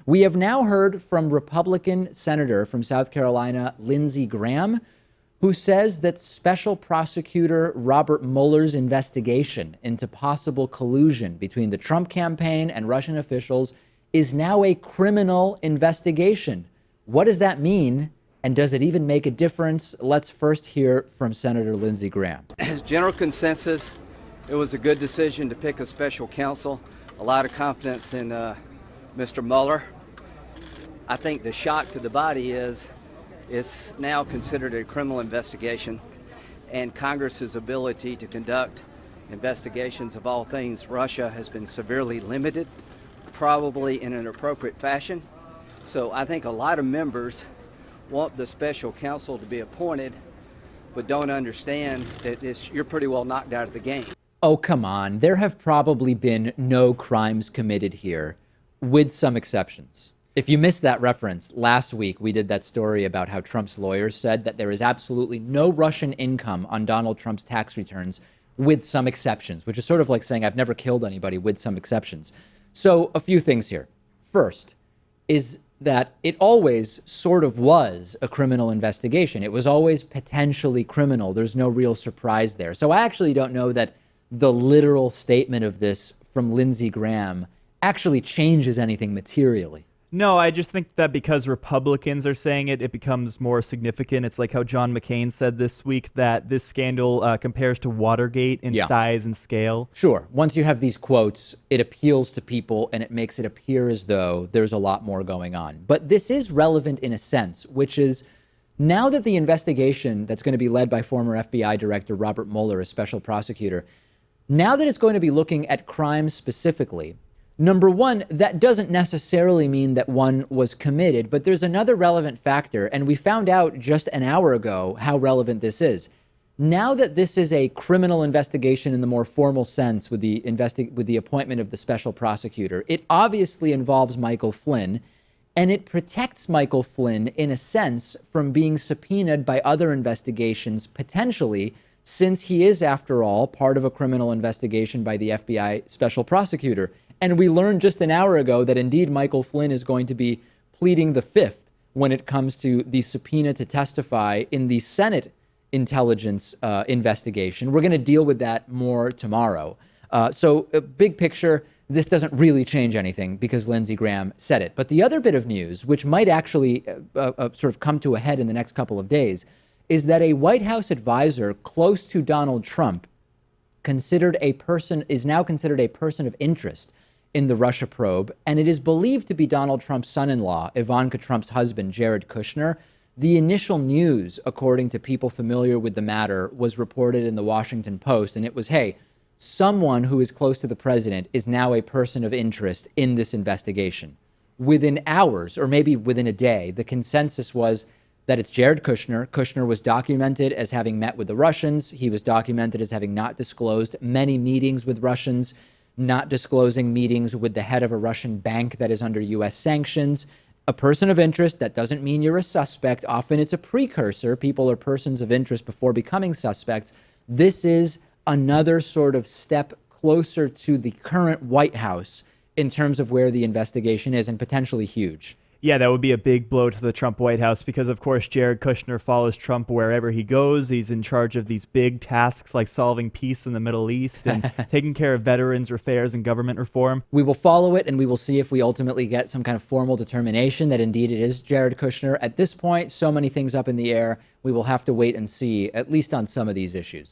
We have now heard from Republican Senator from South Carolina, Lindsey Graham, who says that Special Prosecutor Robert Mueller's investigation into possible collusion between the Trump campaign and Russian officials is now a criminal investigation. What does that mean? And does it even make a difference? Let's first hear from Senator Lindsey Graham. As general consensus, it was a good decision to pick a special counsel. A lot of confidence in Mr. Mueller. I think the shock to the body is it's now considered a criminal investigation, and Congress's ability to conduct investigations of all things Russia has been severely limited, probably in an appropriate fashion. So I think a lot of members want the special counsel to be appointed, but don't understand that you're pretty well knocked out of the game. Oh, come on. There have probably been no crimes committed here, with some exceptions. If you missed that reference, last week we did that story about how Trump's lawyers said that there is absolutely no Russian income on Donald Trump's tax returns, with some exceptions, which is sort of like saying I've never killed anybody with some exceptions. So a few things here. First is that it always sort of was a criminal investigation. It was always potentially criminal. There's no real surprise there. So I actually don't know that the literal statement of this from Lindsey Graham actually changes anything materially. No, I just think that because Republicans are saying it, it becomes more significant. It's like how John McCain said this week that this scandal compares to Watergate in size and scale. Sure. Once you have these quotes, it appeals to people and it makes it appear as though there's a lot more going on. But this is relevant in a sense, which is now that the investigation that's going to be led by former FBI Director Robert Mueller as special prosecutor, now that it's going to be looking at crimes specifically, number one, that doesn't necessarily mean that one was committed, but there's another relevant factor, and we found out just an hour ago how relevant this is. Now that this is a criminal investigation in the more formal sense with the appointment of the special prosecutor, it obviously involves Michael Flynn, and it protects Michael Flynn in a sense from being subpoenaed by other investigations potentially, since he is, after all, part of a criminal investigation by the FBI special prosecutor. And we learned just an hour ago that indeed Michael Flynn is going to be pleading the fifth when it comes to the subpoena to testify in the Senate intelligence investigation. We're going to deal with that more tomorrow. So big picture, this doesn't really change anything because Lindsey Graham said it. But the other bit of news, which might actually sort of come to a head in the next couple of days, is that a White House advisor close to Donald Trump is now considered a person of interest in the Russia probe, and it is believed to be Donald Trump's son-in-law, Ivanka Trump's husband, Jared Kushner. The initial news, according to people familiar with the matter, was reported in the Washington Post, and it was, hey, someone who is close to the president is now a person of interest in this investigation. Within hours, or maybe within a day, the consensus was that it's Jared Kushner. Kushner was documented as having met with the Russians. He was documented as having not disclosed many meetings with Russians, not disclosing meetings with the head of a Russian bank that is under U.S. sanctions. A person of interest, that doesn't mean you're a suspect. Often it's a precursor. People are persons of interest before becoming suspects. This is another sort of step closer to the current White House in terms of where the investigation is, and potentially huge. Yeah, that would be a big blow to the Trump White House because, of course, Jared Kushner follows Trump wherever he goes. He's in charge of these big tasks like solving peace in the Middle East and taking care of veterans affairs and government reform. We will follow it, and we will see if we ultimately get some kind of formal determination that indeed it is Jared Kushner. At this point, so many things up in the air. We will have to wait and see, at least on some of these issues.